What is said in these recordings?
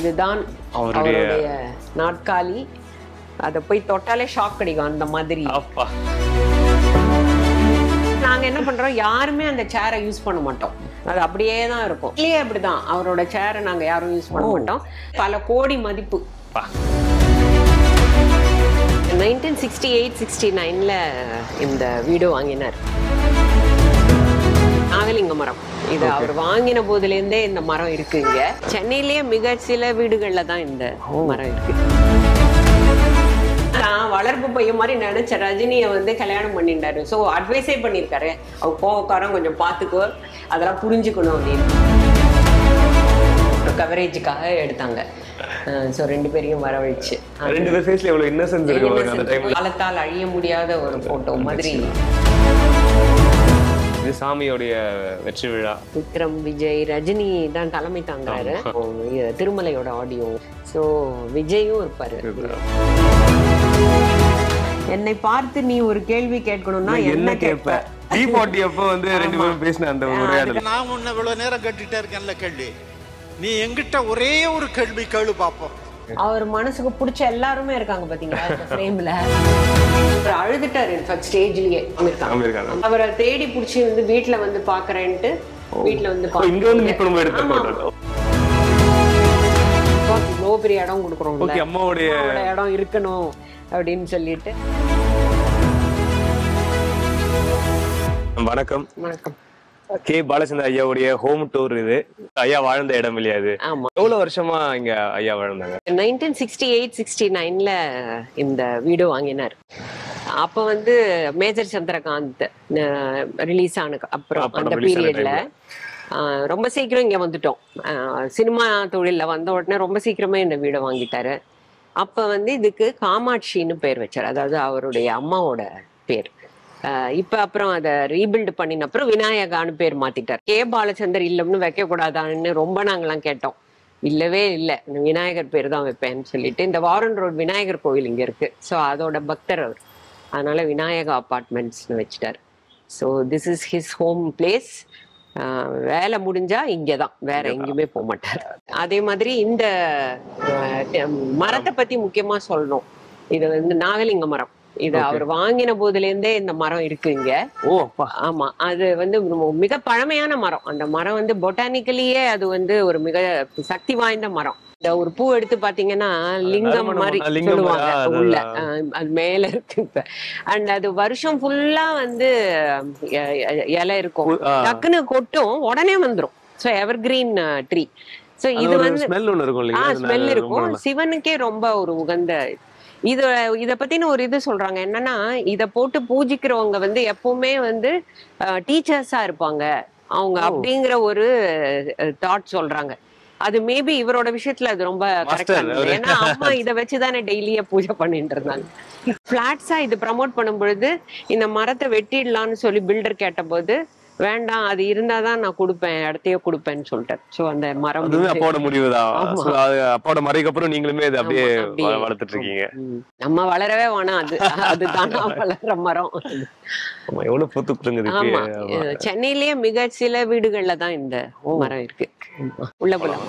இதுதான் அவருடைய நாற்காலி. அதை போய் தொட்டாலே ஷாக் கிடைக்கும் அந்த மாதிரி. நாங்க என்ன பண்றோம், யாருமே அந்த சேரை யூஸ் பண்ண மாட்டோம். அது அப்படியே தான் இருக்கும். இல்லையே அப்படிதான் அவரோட சேரை நாங்க யாரும் யூஸ் பண்ண மாட்டோம். பல கோடி மதிப்பு. 1968-69ல இந்த வீடு வாங்கினார். நாகலிங்க மரம். இது அவர் வாங்கின போதுலேருந்தே இந்த மரம் இருக்கு. இங்க சென்னையிலேயே மிக சில வீடுகள்ல தான் இந்த மரம் இருக்கு. நான் வளர்ப்பு பையன் மாதிரி நினைச்ச ரஜினியை வந்து கல்யாணம் பண்ணிட்டாரு. ஸோ அட்வைஸே பண்ணியிருக்காரு, அவர் கோவக்காரம் கொஞ்சம் பார்த்துக்கோ, அதெல்லாம் புரிஞ்சுக்கணும் அப்படின்னு. கவரேஜுக்காக எடுத்தாங்க. ஸோ 2 பேரையும் வரவழைச்சு. 2 பேர் ஃபேஸ்ல எவ்வளவு இன்னசென்ஸ் இருக்கு அந்த டைம்ல. காலத்தால் அழிய முடியாத ஒரு போட்டோ மாதிரி. இது சாமியோடைய வெற்றி விழா. விக்ரம், விஜய், ரஜினி தான் தலைமை தாங்குறாரு. திருமலையோட ஆடியோ. ஸோ விஜயும் இருப்பாரு. என்னை பார்த்து நீ ஒரு கேள்வி கேட்கணும்னா என்ன கேட்ப? T40 அப்ப வந்து 2 பேரும் பேசின அந்த உரையாடல். நான் உன்னை இவ்வளவு நேரம் கேட்டுட்டே இருக்கேன்ல கேள்வி, நீ எங்கிட்ட ஒரே ஒரு கேள்வி கேளு பாப்போம். அவர் மனசுக்கு பிடிச்ச எல்லாருமே இருக்காங்க பாத்தீங்களா இந்த ஃப்ரேம்ல. அவர் அழுதுட்டாரு இன்ஃபேக்ட் ஸ்டேஜ்லயே. அவரை தேடி பிடிச்சி வந்து வீட்டுல வந்து பாக்குறேன்ட்டு வீட்டுல வந்து இங்க வந்து இப்ப நம்ம எடுத்து போட்டோம். இவ்வளோ பெரிய இடம் கொடுக்குறோம், அம்மாவுடைய இடம் இருக்கணும் அப்படின்னு சொல்லிட்டு. வணக்கம். வணக்கம். கே பாலச்சந்திர ஐயாவுடைய ஹோம் டூர் இது. ஐயா வாழ்ந்த இடம் இல்லையா இது? ஆமா. எவ்வளவு வருஷமா இங்க ஐயா வாழ்ந்தாங்க? 1968-69ல இந்த வீடு வாங்கினார். அப்ப வந்து மேஜர் சந்திரகாந்த் ரிலீஸ் ஆன அப்புறம் அந்த பீரியட்ல ரொம்ப சீக்கிரம் இங்க வந்துட்டோம். சினிமா தொழில வந்த உடனே ரொம்ப சீக்கிரமே இந்த வீடை வாங்கிட்டாரு. அப்ப வந்து இதுக்கு காமாட்சின்னு பேர் வச்சார், அதாவது அவருடைய அம்மாவோட பேர். இப்ப அப்புறம் அதை ரீபில்டு பண்ணின அப்புறம் விநாயகான்னு பேர் மாத்திட்டார். கே பாலச்சந்தர் இல்லம்னு வைக்க கூடாதான்னு ரொம்ப நாங்கெல்லாம் கேட்டோம். இல்லவே இல்லை, விநாயகர் பேர் தான் வைப்பேன்னு சொல்லிட்டு இந்த வாரன் ரோட் விநாயகர் கோவில் இங்க இருக்கு. ஸோ அதோட பக்தர் அவர், அதனால விநாயகா அபார்ட்மெண்ட்ஸ்னு வச்சுட்டார். So this is his home place. வேலை முடிஞ்சா இங்கதான், வேற எங்கேயுமே போக மாட்டார். அதே மாதிரி இந்த மரத்தை பத்தி முக்கியமா சொல்லணும். இது வந்து நாகலிங்க மரம். இது அவர் வாங்கின போதுலேருந்தே இந்த மரம் இருக்கு இங்க. ஆமா, அது வந்து மிக பழமையான மரம். அந்த மரம் வந்து பொட்டானிக்கலியே அது வந்து ஒரு மிக சக்தி வாய்ந்த மரம். இந்த ஒரு பூ எடுத்து பாத்தீங்கன்னா லிங்கம் மாதிரி சொல்லுவாங்க உள்ள, அது மேல இருக்கு இப்ப. அண்ட் அது வருஷம் ஃபுல்லா வந்து இலை இருக்கும், டக்குன்னு கொட்டும், உடனே வந்துரும். ஸோ எவர் கிரீன் ட்ரீ. ஸோ இது வந்து ஸ்மெல் இருக்கும். சிவனுக்கே ரொம்ப ஒரு உகந்த. இத பத்தின ஒரு இது சொல்றாங்க என்னன்னா, இத போட்டு பூஜிக்கிறவங்க வந்து எப்பவுமே வந்து டீச்சர்ஸா இருப்பாங்க அவங்க அப்படிங்கிற ஒரு தாட் சொல்றாங்க. அது மேபி இவரோட விஷயத்துல அது ரொம்ப கரெக்டா இருந்தது. ஏன்னா அம்மா இதை வச்சுதானே டெய்லியே பூஜை பண்ணிட்டு இருந்தாங்க. பிளாட்ஸா இது ப்ரமோட் பண்ணும் பொழுது இந்த மரத்தை வெட்டிடலாம்னு சொல்லி பில்டர் கேட்ட போது வேண்டாம், அது இருந்தாதான் நான் கொடுப்பேன், இடத்தையே கொடுப்பேன்னு சொல்லிட்டேன். சோ அந்த மரம் அப்பாவோட முடிவுதான். அப்பாவோட மறைக்கு அப்புறம் நீங்களுமே அதை அப்படியே வளர்த்துட்டு இருக்கீங்க. நம்ம வளரவே வேணாம், அது அதுதான் வளர்ற மரம். எவ்வளவு பூத்துக்குங்க. சென்னையிலேயே மிக சில வீடுகள்ல தான் இந்த மரம் இருக்கு. உள்ள போலாம்.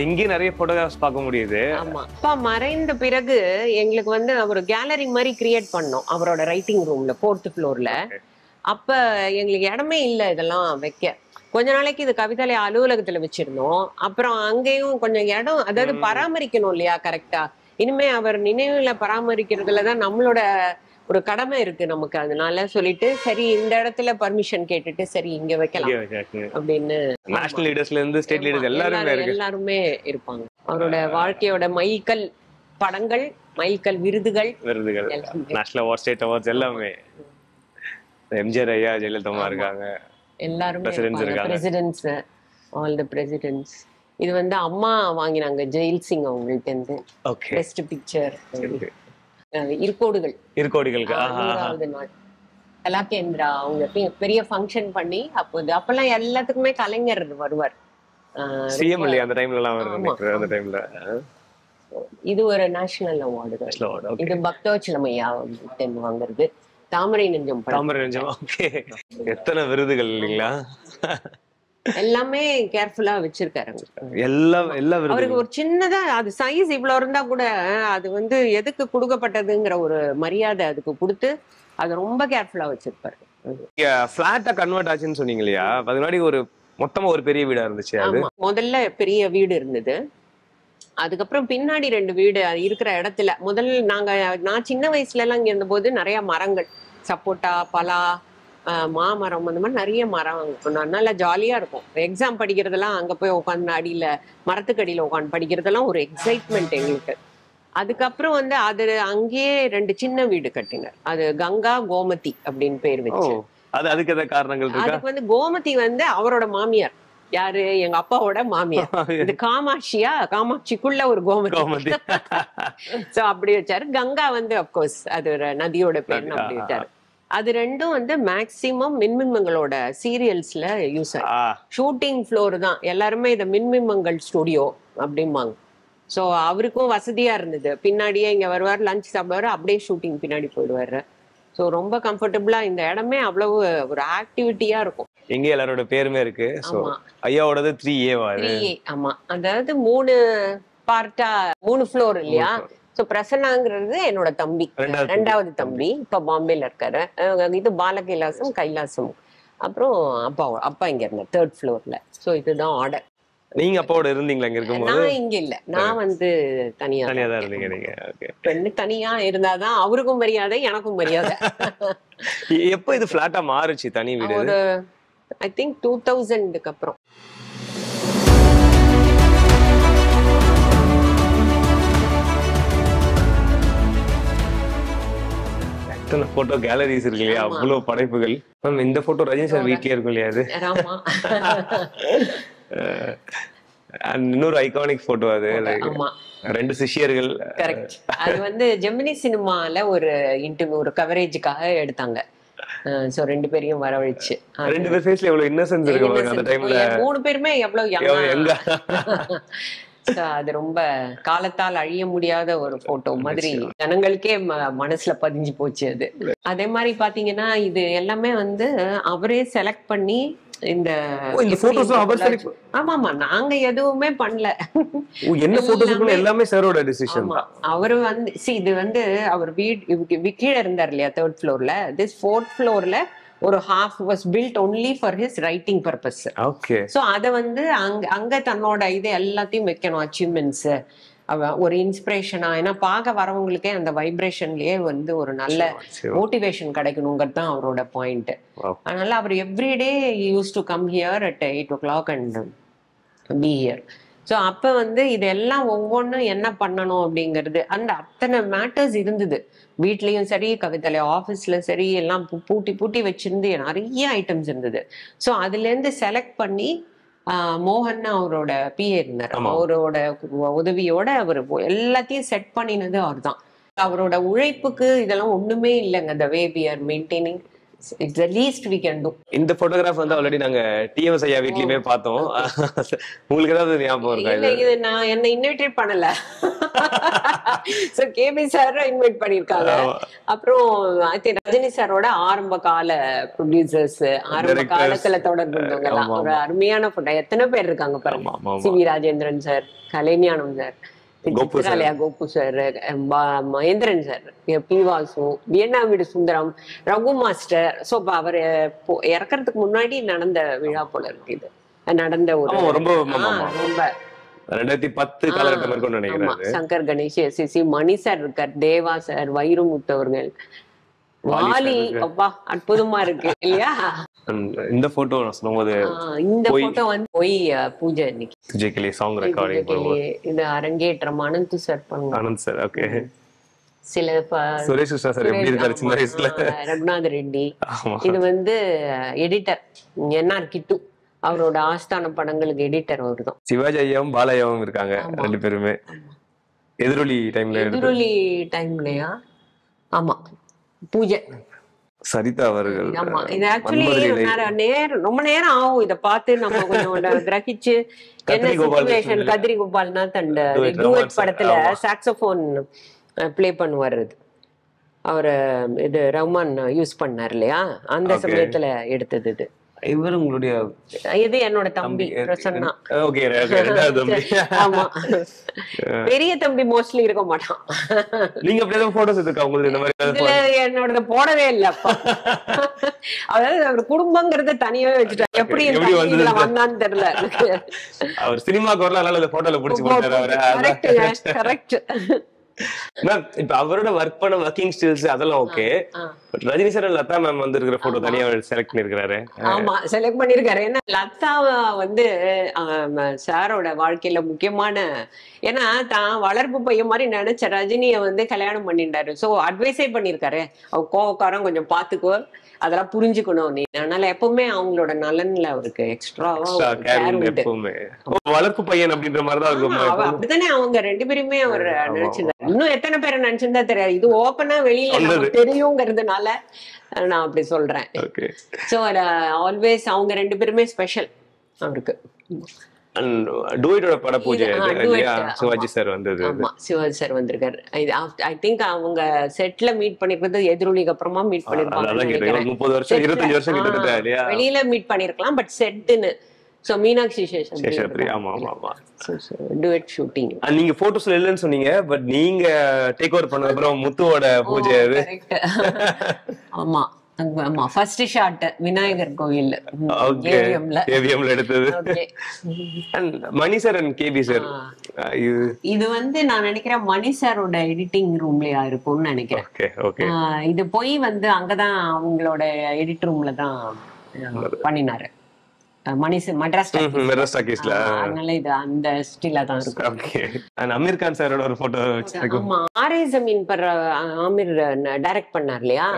இங்கே நிறைய போட்டோகிராஃப்ஸ் பார்க்க முடியுது. ஆமா, அப்பா மறைந்த பிறகு எங்களுக்கு வந்து ஒரு கேலரி மாதிரி கிரியேட் பண்ணோம் அவரோட ரைட்டிங் ரூம்ல 4th ஃப்ளோர்ல. அப்ப எங்களுக்கு இடமே இல்லை இதெல்லாம் வைக்க. கொஞ்ச நாளைக்கு இது கவிதாலய அலுவலகத்துல வச்சிருந்தோம். அப்புறம் அங்கேயும் கொஞ்சம் இடம், அதாவது பராமரிக்கணும் இல்லையா கரெக்டா. இனிமே அவர் நினைவுல பராமரிக்கிறதுலதான் நம்மளோட ஒரு கடமை இருக்கு நமக்கு. அதனால சொல்லிட்டு சரி இந்த இடத்துல பர்மிஷன் கேட்டுட்டு சரி இங்க வைக்கலாம் அப்படின்னு. நேஷனல் லீடர்ஸ்ல இருந்து ஸ்டேட் லீடர்ஸ் எல்லாருமே இருப்பாங்க. அவரோட வாழ்க்கையோட மைல்கல் படங்கள், மைல்கல் விருதுகள், நேஷனல் அவார்ட், ஸ்டேட் அவார்ட்ஸ் எல்லாமே. எம்ஜிஆர் ஐயா, ஜெயலலிதா இருக்காங்க, எல்லாருமே பிரசிடென்ட்ஸ், ஆல் தி பிரசிடென்ட்ஸ். இது வந்து அம்மா வாங்கினாங்க ஜெயில் சிங் அவங்கள்ட்ட இருந்து பெஸ்ட் பிக்சர். இருக்கோடுகள் கலாகேந்திரா அவங்க பெரிய ஃபங்க்ஷன் பண்ணி அப்பெல்லாம் எல்லாத்துக்குமே கலைஞர் வருவார். இது ஒரு நேஷனல் அவார்டு. இது பக்தவச்சலமையா வாங்குறது. தாமரை நெஞ்சம். எத்தனை விருதுகள் இல்லைங்களா? எல்லாமே கேர்ஃபுல்லா வச்சிருக்காரு. எல்லா அவருக்கு ஒரு சின்னதா அது சைஸ் இவ்வளவு இருந்தா கூட அது வந்து எதுக்கு கொடுக்கப்பட்டதுங்கிற ஒரு மரியாதை அதுக்கு கொடுத்து அது ரொம்ப கேர்ஃபுல்லா வச்சிருப்பாரு. பிளாட்டா கன்வெர்ட் ஆச்சுன்னு சொன்னீங்க இல்லையா, அது முன்னாடி ஒரு மொத்தமா ஒரு பெரிய வீடா இருந்துச்சு அது? முதல்ல பெரிய வீடு இருந்தது, அதுக்கப்புறம் பின்னாடி 2 வீடு இருக்கிற இடத்துல நான் சின்ன வயசுல எல்லாம் இங்க இருந்தபோது நிறைய மரங்கள், சப்போட்டா, பலா, மாமரம், அந்த மாதிரி நிறைய மரம் நல்லா ஜாலியா இருக்கும். எக்ஸாம் படிக்கிறதெல்லாம் அங்க போய் உட்காந்து அடியில மரத்துக்கு அடியில உட்காந்து படிக்கிறதெல்லாம் ஒரு எக்ஸைட்மெண்ட் எங்களுக்கு. அதுக்கப்புறம் வந்து அது அங்கேயே 2 சின்ன வீடு கட்டினார். அது கங்கா கோமதி அப்படின்னு பேர் வச்சு. அதுக்கு ஏதாவது காரணங்கள் இருக்கா? அதுக்கு வந்து கோமதி வந்து அவரோட மாமியார், யாரு, எங்க அப்பாவோட மாமியார். இது காமாட்சிக்குள்ள ஒரு கோமதி. சோ அப்படி வச்சாரு. கங்கா வந்து அப்கோர்ஸ் அது ஒரு நதியோட பேர் அப்படி வச்சாரு. அது ரெண்டும் வந்து மேக்சிமம் மின்மின்மங்களோட சீரியல்ஸ்ல யூஸ் ஆகும். ஷூட்டிங் ஃப்ளோர் தான் எல்லாருமே இதை மின்மின்மங்கள் ஸ்டுடியோ அப்படிம்பாங்க. ஸோ அவருக்கும் வசதியா இருந்தது. பின்னாடியே இங்க வருவார், லஞ்ச் சாப்பிடுவாரு, அப்படியே ஷூட்டிங் பின்னாடி போயிடுவாரு. ஸோ ரொம்ப கம்ஃபர்டபுளா இந்த இடமே அவ்வளவு ஒரு ஆக்டிவிட்டியா இருக்கும். எங்க எல்லாரோட பேருமே இருக்கு. ஸோ ஐயாவோடது 3A. ஆமா, அதாவது 3 பார்ட்டா 3 ஃப்ளோர் இல்லையா. ஸோ பிரசன்னாங்கிறது என்னோட தம்பி, 2வது தம்பி, இப்ப பாம்பேல இருக்காரு. இது பாலகைலாசம், கைலாசம். அப்புறம் அப்பா இங்க இருந்தார் 3rd ஃப்ளோர்ல. ஸோ இதுதான் ஆர்டர். நீங்க அப்பாவோட இருந்தீங்களா இங்க இருக்கும்போது? நான் இங்க இல்ல, நான் வந்து தனியா தான் இருந்தீங்க நீங்க. ஓகே. பெண்ணு தனியா இருந்தாதான் அவருக்கும் மரியாதை, எனக்கும் மரியாதை. எப்போ இது ஃபிளாட்டா மாறுச்சு தனி வீடு? ஒரு ஐ திங்க் 2000க்கு அப்புறம். எத்தனை போட்டோ கேலரிஸ் இருக்கு இல்லையா, அவ்வளவு படைப்புகள். மேம் இந்த போட்டோ ரஜினி சார் வீட்லயே இருக்கும் இல்லையா அது? ஆமா. இன்னொரு ஐகானிக் போட்டோ அது, 2 சிஷ்யர்கள். கரெக்ட். அது வந்து ஜெமினி சினிமால ஒரு இன்டர்வியூ, ஒரு கவரேஜுக்காக எடுத்தாங்க. சோ 2 பேரையும் வரவழைச்சு 2 பேர் ஃபேஸ்ல எவ்வளவு இன்னசென்ஸ் இருக்கு அந்த டைம்ல. 3 பேருமே எவ்வளவு யங்கா. அது ரொம்ப காலத்தால் அழிய முடியாத ஒரு போட்டோ மாதிரி ஜனங்களுக்கே மனசுல பதிஞ்சு போச்சு அது. அதே மாதிரி பாத்தீங்கன்னா இது எல்லாமே வந்து அவரே செலக்ட் பண்ணி இந்த போட்டோஸ் அவர் செலக்ட். ஆமாமா, நாங்க எதுவுமே பண்ணல. என்ன போட்டோஸ் எல்லாமே சாரோட டிசிஷன். அவரு வந்து இது வந்து அவர் வீடு கீழே இருந்தார் இல்லையா 3rd ஃப்ளோர்ல. திஸ் 4th ஃப்ளோர்ல ஒரு half was built only for his writing purpose. Okay. So அத வந்து அங்க தன்னோட இது எல்லாத்தையும் வைக்கணும், அச்சீவ்மெண்ட்ஸ், ஒரு இன்ஸ்பிரேஷனா. ஏன்னா பார்க்க வரவங்களுக்கே அந்த வைப்ரேஷன்லயே வந்து ஒரு நல்ல மோட்டிவேஷன் கிடைக்கணுங்கிறது தான் அவரோட பாயிண்ட். அதனால அவர் everyday use to come here at 8 o'clock and be here. So அப்போ வந்து இதெல்லாம் ஒவ்வொன்றும் என்ன பண்ணணும் அப்படிங்கிறது அந்த அத்தனை மேட்டர்ஸ் இருந்தது. வீட்லேயும் சரி, கவிதாலய ஆஃபீஸில் சரி, எல்லாம் பூட்டி வச்சிருந்து நிறைய ஐட்டம்ஸ் இருந்தது. ஸோ அதுலேருந்து செலக்ட் பண்ணி மோகன் அவரோட பிஏ இருந்தார், அவரோட உதவியோட அவர் எல்லாத்தையும் செட் பண்ணினது அவர் தான். அவரோட உழைப்புக்கு இதெல்லாம் ஒண்ணுமே இல்லைங்க. the way we are maintaining, it's the least we can do. இந்த போட்டோகிராஃப் வந்து ஆல்ரெடி நாங்க டிஎம்எஸ் ஐயா வீட்லயுமே பார்த்தோம். உங்களுக்கு ஏதாவது ஞாபகம் இருக்கா? இல்ல, இது நான் என்ன இன்வைட் பண்ணல. சோ கேபி சார் இன்வைட் பண்ணிருக்காங்க. அப்புறம் ரஜினி சாரோட ஆரம்ப கால ப்ரொடியூசர்ஸ், ஆரம்ப காலத்துல தொடர்பு இருந்தவங்க ஒரு அருமையான போட்டோ. எத்தனை பேர் இருக்காங்க பாருங்க. CV Rajendran sir, Kalaignanam sir, Gopu sir, Mahendran sir, P Vasu, வியன்னா வீடு சுந்தரம், ரகு மாஸ்டர். சோ அவர் இறக்கறதுக்கு முன்னாடி நடந்த விழா போல இருக்கு. இது நடந்த ஒரு ரொம்ப 2010 காலகட்டம் இருக்கும்னு நினைக்கிறேன். சங்கர் கணேஷ், எஸ்எஸ்சி, மணி சார் இருக்கார், தேவா சார், வைரமுத்து அவர்கள், வாலி. அப்பா அற்புதமா இருக்கு இல்லையா? இந்த போட்டோ நான் சொல்லும்போது இந்த போட்டோ வந்து போய் பூஜை இன்னைக்கு ஜெகலி சாங் ரெக்கார்டிங் இது அரங்கேற்றம் அனந்த் சார் பண்ணுவாங்க. Anand sir, okay. சில சுரேஷ் கிருஷ்ணா சார் எப்படி இருக்காரு சின்ன வயசுல? ரகுநாத் ரெட்டி. இது வந்து எடிட்டர் என்ஆர் கிட்டு, அவரோட ஆஸ்தான படங்களுக்கு எடிட்டர் அவர் தான். சிவாஜி ஐயாவும் பாலையாவும் இருக்காங்க 2 பேருமே. எதிரொலி டைம்லயா? ஆமா, பூஜை. சரிதா அவர்கள். ஆமா, இது ஆக்சுவலி ரொம்ப நேரம் ஆகும் இத பார்த்து நம்ம கொஞ்சம் கிரகிச்சு. என்ன situation, Kadri Gopalnath and duet படத்துல சாக்ஸோபோன் ப்ளே பண்ணுவார். அவர் இது ரஹ்மான் யூஸ் பண்ணார் இல்லையா, அந்த சமயத்துல எடுத்தது இது. இவர் உங்களுடைய இது என்னோட தம்பி பிரசன்னா. ஓகே ரெண்டாவது தம்பி. ஆமா, பெரிய தம்பி மோஸ்ட்லி இருக்க மாட்டான். நீங்க அப்படியே போட்டோஸ் எடுத்துக்கா உங்களுக்கு இந்த மாதிரி? இதுல என்னோட போடவே இல்ல. அதாவது அவர் குடும்பங்கிறத தனியாவே வச்சுட்டாரு. எப்படி வந்தான்னு தெரியல. அவர் சினிமாக்கு வரல, அதனால போட்டோல புடிச்சு போட்டாரு அவரை. கரெக்ட். மேம் இப்ப அவரோட ஒர்க்கிங் ஸ்டில்ஸ் அதெல்லாம் okay, but Rajini sir Latha ma'am வந்து இருக்கிற போட்டோ தனியா செலக்ட் பண்ணிருக்காரு. ஆமா, செலக்ட் பண்ணிருக்காரு. ஏன்னா லதா வந்து சாரோட வாழ்க்கையில முக்கியமான, ஏன்னா தான் வளர்ப்பு பையன் மாதிரி நினைச்ச ரஜினிய வந்து கல்யாணம் பண்ணிட்டாரு. சோ அட்வைஸே பண்ணிருக்காரு, அவ கோவக்காரம் கொஞ்சம் பாத்துக்கோ, அதெல்லாம் புரிஞ்சுக்கணும் நீ. அதனால எப்பவுமே அவங்களோட நலன்ல அவருக்கு எக்ஸ்ட்ராவா வளர்ப்பு பையன் அப்படின்ற மாதிரிதான் அப்படித்தானே அவங்க ரெண்டு பேருமே அவர் நினைச்சிருந்தாரு. இன்னும் எத்தனை பேரை நினைச்சிருந்தா தெரியாது, இது ஓப்பனா வெளியில தெரியுங்கிறதுனால நான் அப்படி சொல்றேன். சோ ஆல்வேஸ் அவங்க ரெண்டு பேருமே ஸ்பெஷல் அவருக்கு. டூயிட்டோட பட பூஜை சிவாஜி சார் வந்தது. ஆமா, சிவாஜி சார் வந்திருக்காரு. ஐ திங்க் அவங்க செட்ல மீட் பண்ணிருக்கிறது எதிரொலிக்கு அப்புறமா மீட் பண்ணிருப்பாங்க. 30 வருஷம் 25 வருஷம் கிட்ட இல்லையா? வெளியில மீட் பண்ணிருக்கலாம், பட் செட்னு. சோ மீனாட்சி சேஷாத்ரி. ஆமா ஆமா ஆமா, டுயட் ஷூட்டிங். நீங்க போட்டோஸ்ல இல்லன்னு சொன்னீங்க, பட் நீங்க டேக் ஓவர் பண்ணதுக்கு அப்புறம் முத்துவோட பூஜை அது. ஆமா ஆமா, ஃபர்ஸ்ட் ஷாட் விநாயகர் கோயில் ஏவிஎம்ல எடுத்தது. மணி சார் அண்ட் கேபி சார், இது வந்து நான் நினைக்கிறேன் மணி சாரோட எடிட்டிங் ரூம்லயா இருக்கும்னு நினைக்கிறேன். இது போய் வந்து அங்கதான் அவங்களோட எடிட் ரூம்ல தான் பண்ணினாரு மெட்ராஸ் டாக்கீஸ்ல. அதனால இது அந்த ஸ்டிலா தான் இருக்கு. ஓகே. அமீர் கான் சாரோட ஒரு போட்டோ வச்சிருக்கோம். ஆமா, ஆரே ஜமீன் பர் ஆமீர் டைரக்ட் பண்ணார் இல்லையா?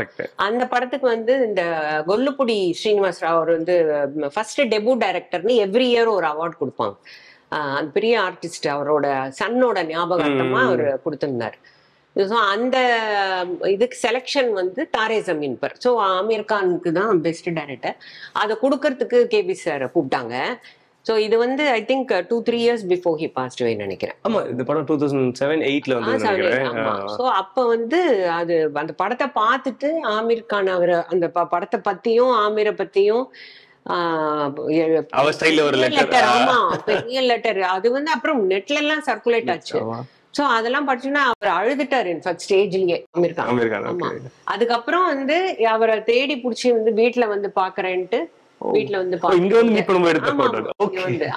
அந்த படத்துக்கு வந்து இந்த கொல்லுப்புடி ஸ்ரீனிவாஸ் ராவ் அவர் வந்து ஃபர்ஸ்ட் டெபியூ டைரக்டர்னு எவ்ரி இயர் ஒரு அவார்ட் கொடுப்பாங்க. அந்த பெரிய ஆர்டிஸ்ட், அவரோட சன்னோட ஞாபகார்த்தமா அவர் கொடுத்திருந்தாரு. அந்த இதுக்கு செலக்ஷன் வந்து தாரே ஜமீன் பர். ஸோ ஆமீர் கானுக்கு தான் பெஸ்ட் டைரக்டர். அதை கொடுக்கறதுக்கு கேபி சார் கூப்பிட்டாங்க. ஸோ இது வந்து I think 2-3 years before he past அவே நினைக்கிறேன். ஆமா, இந்த படம் 2007-8ல வந்து. ஸோ அப்ப வந்து அது அந்த படத்தை பார்த்துட்டு ஆமீர் கான் அவர் அந்த படத்தை பத்தியும் ஆமீரை பத்தியும் லெட்டர், ஆமா பெரிய லெட்டர், அது வந்து அப்புறம் நெட்ல எல்லாம் சர்க்குலேட் ஆச்சு. சோ அதெல்லாம் படிச்சுன்னா அவர் அழுதுட்டாரு இன்ஃபேக்ட் ஸ்டேஜ்லயே ஆமீர் கான். ஆமா, அதுக்கப்புறம் வந்து அவரை தேடி புடிச்சு வந்து வீட்டுல வந்து பாக்குறேன்ட்டு வீட்டுல வந்து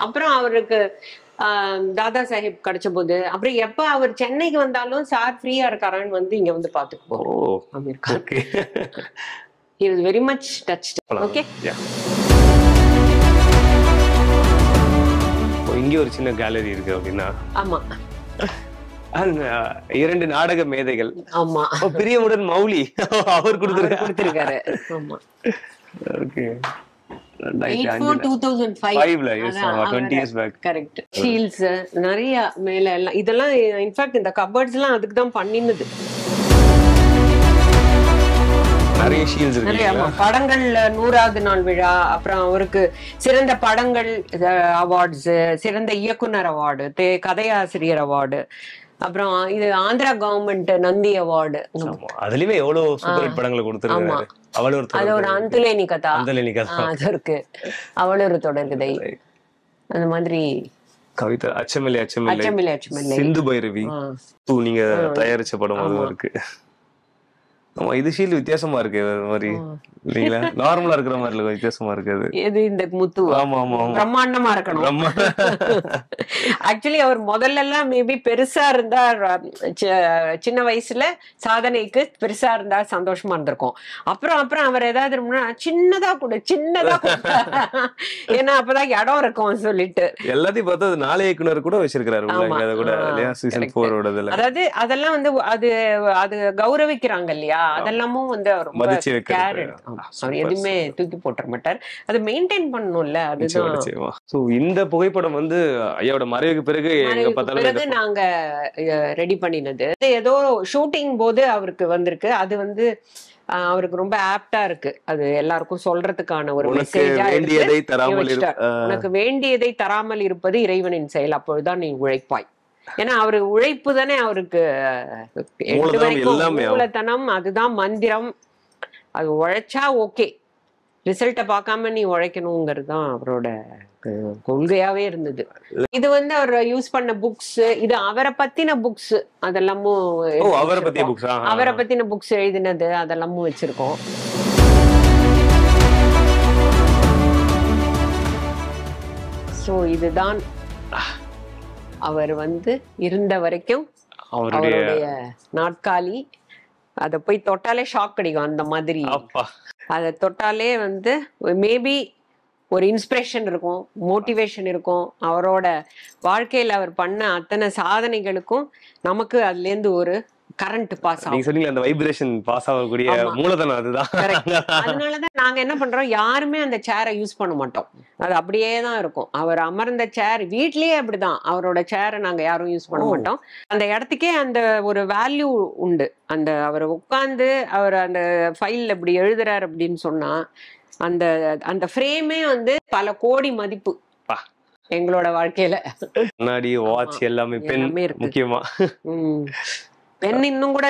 அப்புறம் அவருக்கு தாதா சாஹிப் கிடைச்ச போது, அப்புறம் எப்ப அவர் சென்னைக்கு வந்தாலும் சார் ஃப்ரீயா இருக்காரான்னு வந்து இங்க வந்து பாத்துக்கு போறோம் Aamir Khan. He was very much touched. Okay. இங்க ஒரு சின்ன கேலரி இருக்கு அப்படின்னா. ஆமா, 2 நாடக மேதைகள். ஆமா, பிரியமுடன் மௌலி அவர் கொடுத்திருக்காரு. ஆமா, ஓகே. 2005ல 20 years back. கரெக்ட். ஷீல்ட்ஸ் நிறைய மேல எல்லாம் இதெல்லாம் இன்ஃபேக்ட் இந்த கபர்ட்ஸ் எல்லாம் அதுக்கு தான் பண்ணினது. நிறைய ஷீல்ட்ஸ் இருக்கு. படங்கள் 100வது நாள் விழா, அப்புறம் அவருக்கு சிறந்த படங்கள் அவார்ட்ஸ், சிறந்த இயக்குனர் அவார்டு, கதையாசிரியர் அவார்டு, அப்புறம் இது ஆந்திரா கவர்மெண்ட் நந்தி அவார்டு. அதுலயுமே எவ்வளவு சூப்பர் ஹிட் படங்களை கொடுத்திருக்காரு. அது ஒரு அந்துலேனி கதா அது இருக்கு, அவளொரு தொடர்கதை, அந்த மாதிரி கவிதா அச்சமில்லை, சிந்து பைரவி நீங்க தயாரிச்ச படம் அதுவும் இருக்கு. ஆமா, இது ஷீல் வித்தியாசமா இருக்கு மாதிரி இல்லீங்களா? நார்மலா இருக்கிற மாதிரி இல்ல, வித்தியாசமா இருக்குது. எது இந்த முத்து? ஆமா ஆமா, பிரம்மாண்டமா இருக்கணும். ஆக்சுவலி அவர் முதல்ல எல்லாம் மேபி பெருசா இருந்தா, சின்ன வயசுல சாதனைக்கு பெருசா இருந்தா சந்தோஷமா இருந்திருக்கும். அப்புறம் அவர் ஏதாவது சின்னதா ஏன்னா அப்பதான் இடம் இருக்கும் சொல்லிட்டு எல்லாத்தையும் பார்த்தா அது 4 இயக்குனர் கூட வச்சிருக்காரு. சீசன் 4 அதாவது அதெல்லாம் வந்து அது கௌரவிக்கிறாங்க இல்லையா? அதெல்லாமும் வந்து எதுவுமே தூக்கி போட்டுற மாட்டார். அதை மெயின்டைன் பண்ணணும்ல, அதுதான். இந்த புகைப்படம் வந்து ஐயாவோட மறைவுக்கு பிறகு நாங்க ரெடி பண்ணினது. ஏதோ ஷூட்டிங் போது அவருக்கு வந்திருக்கு. அது வந்து அவருக்கு ரொம்ப ஆப்டா இருக்கு. அது எல்லாருக்கும் சொல்றதுக்கான ஒரு மெசேஜா உனக்கு வேண்டியதை தராமல் இருப்பது இறைவனின் செயல், அப்பொழுதுதான் நீ உழைப்பாய். ஏன்னா அவரு உழைப்பு தானே அவருக்கு மூலதனம், அதுதான் மந்திரம். அது உழைச்சா ஓகே, ரிசல்ட்டை பார்க்காம நீ உழைக்கணுங்கிறது தான் அவரோட கொள்கையாவே இருந்தது. இது வந்து அவர் யூஸ் பண்ண புக்ஸ், இது அவரை பத்தின புக்ஸ் அதெல்லாமும், அவரை பத்தின புக்ஸ் எழுதினது அதெல்லாமும் வச்சிருக்கோம். ஸோ இதுதான் அவர் வந்து இருந்த வரைக்கும் அவருடைய நாட்காலி. அதை போய் தொட்டாலே ஷாக் கிடைக்கும். அந்த மாதிரி அதை தொட்டாலே வந்து மேபி ஒரு இன்ஸ்பிரேஷன் இருக்கும், மோட்டிவேஷன் இருக்கும். அவரோட வாழ்க்கையில் அவர் பண்ண அத்தனை சாதனைகளுக்கும் நமக்கு அதுலேருந்து ஒரு கரண்ட் பாஸ் ஆகும். நீங்க சொன்னீங்க அந்த வைப்ரேஷன் பாஸ் ஆகக்கூடிய மூலதனம் அதுதான். அதனாலதான் நாங்க என்ன பண்றோம், யாருமே அந்த சேரை யூஸ் பண்ண மாட்டோம். அது அப்படியே தான் இருக்கும். அவர் அமர்ந்த சேர் வீட்லயே அப்படிதான். அவரோட சேரை நாங்க யாரும் யூஸ் பண்ண மாட்டோம். அந்த இடத்துக்கே அந்த ஒரு வேல்யூ உண்டு. அந்த அவர் உட்கார்ந்து அவர் அந்த ஃபைல் இப்படி எழுதுறாரு அப்படின்னு சொன்னா அந்த அந்த ஃப்ரேமே வந்து பல கோடி மதிப்பு எங்களோட வாழ்க்கையில. முன்னாடி வாட்ச் எல்லாமே பென் முக்கியமா. பென் இன்னும் கூட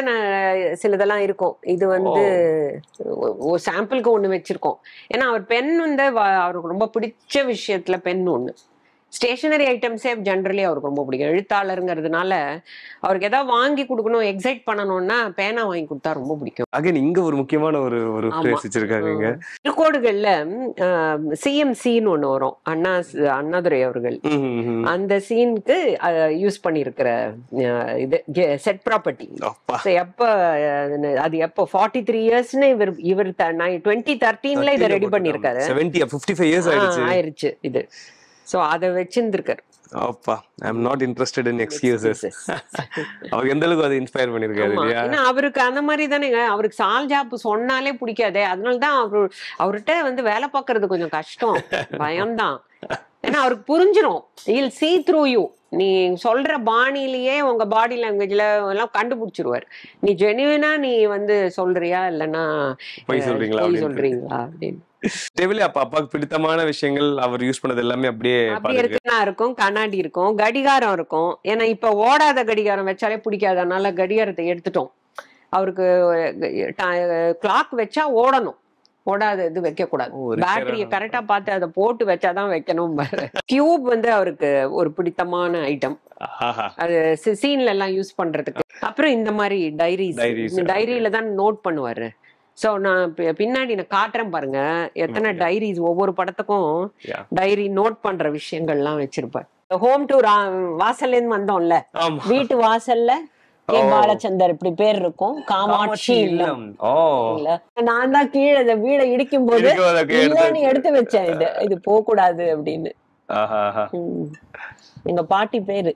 சிலதெல்லாம் இருக்கும். இது வந்து ஒரு சாம்பிளுக்கு ஒண்ணு வச்சிருக்கோம். ஏன்னா அவர் பென் வந்து அவருக்கு ரொம்ப பிடிச்ச விஷயத்துல பென் ஒண்ணு. ஸ்டேஷனரி ஐட்டம்ஸே ஜென்ரலி அவருக்கு ரொம்ப பிடிக்கும். எழுத்தாளருங்கிறதுனால அவருக்கு ஏதாவது வாங்கி கொடுக்கணும், எக்ஸைட் பண்ணணும்னா பேனா வாங்கி கொடுத்தா ரொம்ப பிடிக்கும். அகைன் இங்க ஒரு முக்கியமான ஒரு பிளேஸ் வச்சிருக்காங்க. திருக்கோடுகள்ல சிஎம்சின்னு ஒண்ணு வரும், அண்ணாதுரை அவர்கள். அந்த சீனுக்கு யூஸ் பண்ணிருக்கிற இது செட் ப்ராப்பர்ட்டி. எப்ப அது எப்போ 43 இயர்ஸ்னு இவர் 2013 இதை ரெடி பண்ணிருக்காரு. 55 இயர்ஸ் ஆயிருச்சு இது. சோ அத வெச்சிருந்திருக்காரு. அப்பா I am not interested in excuses. அவர் எந்த அளவுக்கு அதை இன்ஸ்பயர் பண்ணிருக்காரு இல்லையா? ஏன்னா அவருக்கு அந்த மாதிரி தானேங்க. அவருக்கு சால் ஜாப் சொன்னாலே பிடிக்காதே. அதனாலதான் அவர்கிட்ட வந்து வேலை பார்க்கறது கொஞ்சம் கஷ்டம், பயம்தான். ஏன்னா அவருக்கு புரிஞ்சிடும். he'll see through you. நீ சொல்ற பாணியிலேயே உங்க பாடி லாங்குவேஜ்ல எல்லாம் கண்டுபிடிச்சிருவார். நீ ஜெனுவினா நீ வந்து சொல்றியா இல்லைன்னா பொய் சொல்றீங்களா அப்படின்னு. அப்பாவுக்கு பிடித்தமான விஷயங்கள் அவர் யூஸ் பண்ணது எல்லாமே அப்படியே இருக்கும். கண்ணாடி இருக்கும், கடிகாரம் இருக்கும். ஏன்னா இப்ப ஓடாத கடிகாரம் வச்சாலே பிடிக்காதனால கடிகாரத்தை எடுத்துட்டோம். அவருக்கு கிளாக் வச்சா ஓடணும், ஓடாத இது வைக்க கூடாது. பேட்டரிய கரெக்டா பார்த்து அதை போட்டு வச்சாதான் வைக்கணும். டியூப் வந்து அவருக்கு ஒரு பிடித்தமான ஐட்டம். அது சீன்ல எல்லாம் யூஸ் பண்றதுக்கு. அப்புறம் இந்த மாதிரி டைரியில தான் நோட் பண்ணுவாரு. சோ நான் பின்னாடி நான் காட்டுறேன் பாருங்க, எத்தனை டைரிஸ் ஒவ்வொரு படத்துக்கும் டைரி நோட் பண்ற விஷயங்கள்லாம் வச்சிருப்பார். ஹோம் டூர் வாசல்ல இருந்து வந்தோம்ல, வீட்டு வாசல்ல பாலச்சந்தர் இப்படி பேர் இருக்கும், காமாட்சி இல்லம். நான் தான் கீழே வீடை இடிக்கும் போது எடுத்து வச்சேன், இது போக கூடாது அப்படின்னு. எங்க பாட்டி பேரு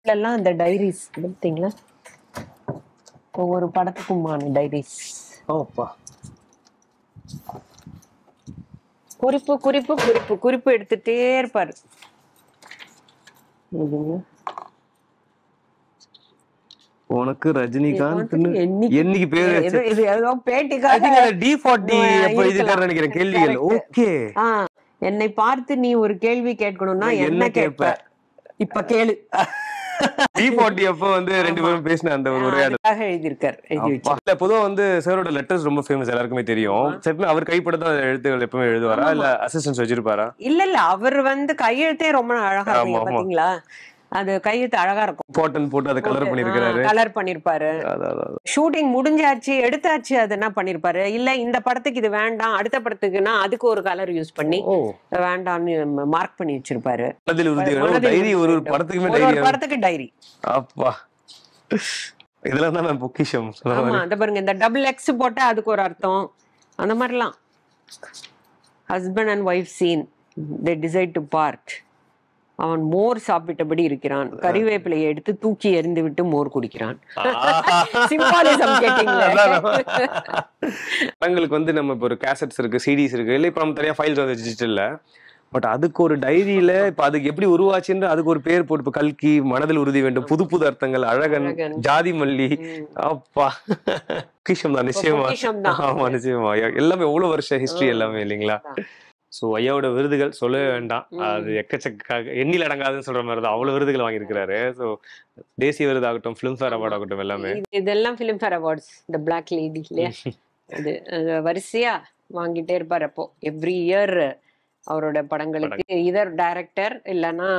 எல்லாம் அந்த டைரிஸ் பார்த்தீங்களா, ஒவ்வொரு படத்துக்குமான டைரிஸ். குறிப்பு குறிப்பு குறிப்பு குறிப்பு எடுத்துட்டே இருப்பாரு. உனக்கு ரஜினிகாந்த் என்னைக்கு பேரு நினைக்கிறேன் கேள்விகள். ஓகே, என்னை பார்த்து நீ ஒரு கேள்வி கேட்கணும்னா என்ன கேட்ப, இப்ப கேளு. வந்து ரெண்டு பேரும் பேசின அந்த ஒரு உரையாடல் எழுதியிருக்காரு. பொதுவா வந்து சாரோட லெட்டர்ஸ் ரொம்ப ஃபேமஸ், எல்லாருக்குமே தெரியும். அவர் கைப்பட எழுத்துக்கள் எப்பவுமே எழுதுவாரா இல்ல அசிஸ்டன்ஸ் வச்சிருப்பாரா? இல்ல அவர் வந்து கையெழுத்தே ரொம்ப அழகா இருக்கும் பாத்தீங்களா. அது கையெழுத்து அழகா இருக்கும். காட்டன் போட்டு அதை கலர் பண்ணிருக்காரு. கலர் பண்ணிருப்பாரு. ஷூட்டிங் முடிஞ்சாச்சு, எடுத்தாச்சு, அது என்ன பண்ணிருப்பாரு. இல்ல இந்த படத்துக்கு இது வேண்டாம், அடுத்த படத்துக்குன்னா அதுக்கு ஒரு கலர் யூஸ் பண்ணி வேண்டாம்னு மார்க் பண்ணி வச்சிருப்பாரு. ஒரு படத்துக்கு டைரி. அப்பா இதெல்லாம் தான் பொக்கிஷம். ஆமா, அந்த பாருங்க, இந்த டபுள் எக்ஸ் போட்டா அதுக்கு ஒரு அர்த்தம். அந்த மாதிரிலாம். Husband and wife scene, they decide to part. அவன் மோர் சாப்பிட்டபடி இருக்கிறான், கறிவேப்பிலையை எடுத்து தூக்கி எறிந்து விட்டு மோர் குடிக்கிறான். சிம்பாலிசம் கேட்டீங்களா? உங்களுக்கு வந்து நம்ம இப்போ ஒரு கேசட்ஸ் இருக்கு, சிடிஸ் இருக்கு, இல்லை இப்போ நம்ம தனியா ஃபைல்ஸ் வந்து டிஜிட்டல்ல. பட் அதுக்கு ஒரு டைரியில இப்ப அதுக்கு எப்படி உருவாச்சுன்ற அதுக்கு ஒரு பேர் போட்டு, இப்ப கல்கி, மனதில் உறுதி வேண்டும், புது புது அர்த்தங்கள், அழகன், ஜாதி மல்லி. அப்பா பொக்கிஷம் தான் நிச்சயமா. ஆமா நிச்சயமா, எல்லாமே எவ்வளவு வருஷ ஹிஸ்டரி எல்லாமே இல்லைங்களா. ஸோ ஐயாவோட விருதுகள் சொல்லவே வேண்டாம், அது எக்கச்சக்க எண்ணில் அடங்காதுன்னு சொல்ற மாதிரி தான். அவ்வளவு விருதுகள் வாங்கியிருக்கிறாரு. ஸோ தேசிய விருது ஆகட்டும், ஃபிலிம்ஃபேர் அவார்ட் ஆகட்டும், எல்லாமே இதெல்லாம் ஃபிலிம்ஃபேர் அவார்ட்ஸ். தி பிளாக் லேடி இல்லையா, அது வரிசையா வாங்கிட்டே இருப்பார். அப்போ எவ்ரி இயர் அவரோட படங்களுக்கு இதர் டைரக்டர் இல்லைன்னா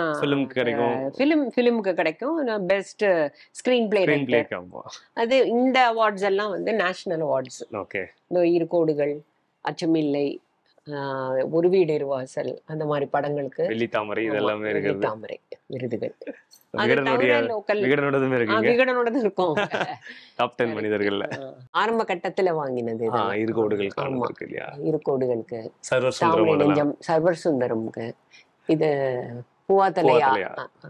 ஃபிலிமுக்கு கிடைக்கும் பெஸ்ட் ஸ்கிரீன் பிளே ரைட்டர். அது இந்த அவார்ட்ஸ் எல்லாம் வந்து நேஷனல் அவார்ட்ஸ். இந்த ஈர்க்கோடுகள், அச்சமில்லை, ஒரு வீடு இருவாசல், அந்த மாதிரி படங்களுக்கு வெள்ளித்தாமரை வெள்ளித்தாமரை விருதுகள். விகடனோடது இருக்கும். டாப் 10 மனிதர்கள்ல ஆரம்ப கட்டத்துல வாங்கினது இருக்கோடுகளுக்கு, சர்வர் சுந்தரம்க்கு, இது பூவாத்தலையா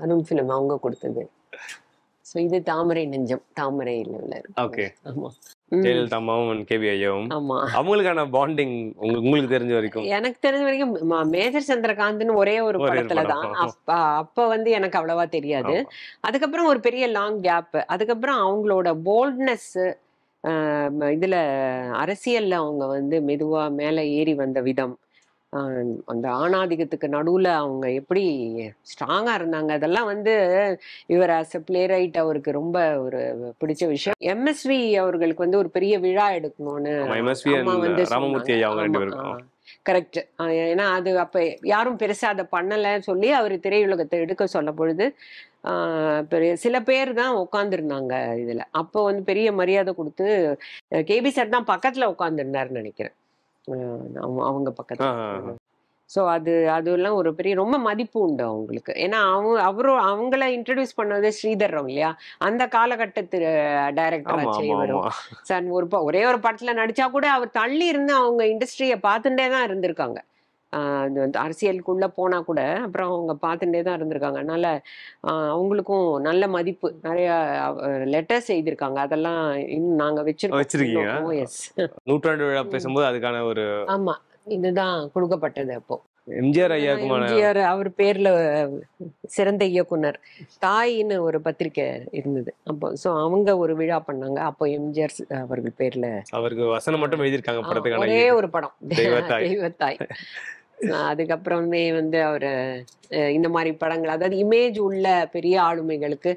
அருண் பிலிம் அவங்க கொடுத்தது. சோ இது தாமரை நெஞ்சம், தாமரையில் உள்ள. ஆமா, ஜெயலலிதா அம்மாவும் கேபி ஐயாவும். ஆமா, அவங்களுக்கான பாண்டிங் உங்களுக்கு தெரிஞ்ச வரைக்கும்? எனக்கு தெரிஞ்ச வரைக்கும் மேஜர் சந்திரகாந்த்னு ஒரே ஒரு படத்துலதான். அப்ப வந்து எனக்கு அவ்வளவா தெரியாது. அதுக்கப்புறம் ஒரு பெரிய லாங் கேப். அதுக்கப்புறம் அவங்களோட போல்ட்னஸ், இதுல அரசியல்ல அவங்க வந்து மெதுவா மேல ஏறி வந்த விதம், அந்த ஆணாதிக்கத்துக்கு நடுவுல அவங்க எப்படி ஸ்ட்ராங்கா இருந்தாங்க, அதெல்லாம் வந்து இவர் ஆஸ் எ பிளே ரைட் அவருக்கு ரொம்ப ஒரு பிடிச்ச விஷயம். எம்எஸ்வி அவர்களுக்கு வந்து ஒரு பெரிய விழா எடுக்கணும்னு கரெக்ட். ஏன்னா அது அப்ப யாரும் பெருசா அதை பண்ணல சொல்லி அவர் திரையுலகத்தை எடுக்க சொல்ல பொழுது சில பேர் தான் உட்காந்துருந்தாங்க இதுல. அப்போ வந்து பெரிய மரியாதை கொடுத்து கேபி சார் தான் பக்கத்துல உட்காந்துருந்தாருன்னு நினைக்கிறேன், அவங்க பக்கத்துல. ஸோ அதெல்லாம் ஒரு பெரிய ரொம்ப மதிப்பு உண்டு அவங்களுக்கு. ஏன்னா அவங்கள இன்ட்ரடியூஸ் பண்ணது ஸ்ரீதர்ராவ் இல்லையா, அந்த காலகட்டத்து டைரக்டராச்சு இவரும். சார் ஒரே ஒரு படத்துல நடிச்சா கூட அவர் தள்ளி இருந்து அவங்க இண்டஸ்ட்ரியை பார்த்துட்டே தான் இருந்திருக்காங்க. அரசியலுக்குள்ள போனா கூட அப்புறம் அவங்க பார்த்துட்டே தான் இருந்திருக்காங்க. அதனால அவங்களுக்கும் நல்ல மதிப்பு, நிறைய லெட்டர்ஸ் எழுதியிருக்காங்க. அதெல்லாம் இன்னும் நாங்க வச்சிருக்கோம். எஸ், நூற்றாண்டு விழா பேசும்போது அதுக்கான ஒரு ஆமா இதுதான் கொடுக்கப்பட்டது. அப்போ எம்ஜிஆர் அவர் பேர்ல சிறந்த இயக்குனர் தாயின்னு ஒரு பத்திரிக்கை இருந்தது அப்போ. சோ அவங்க ஒரு விழா பண்ணாங்க. அப்போ எம்ஜிஆர் அவர்கள் பேர்ல அவருக்கு வசனம் மட்டும் எழுதியிருக்காங்க. ஒரே ஒரு படம் தெய்வத்தாய். அதுக்கப்புறமே வந்து அவரு இந்த மாதிரி படங்கள், அதாவது இமேஜ் உள்ள பெரிய ஆளுமைகளுக்கு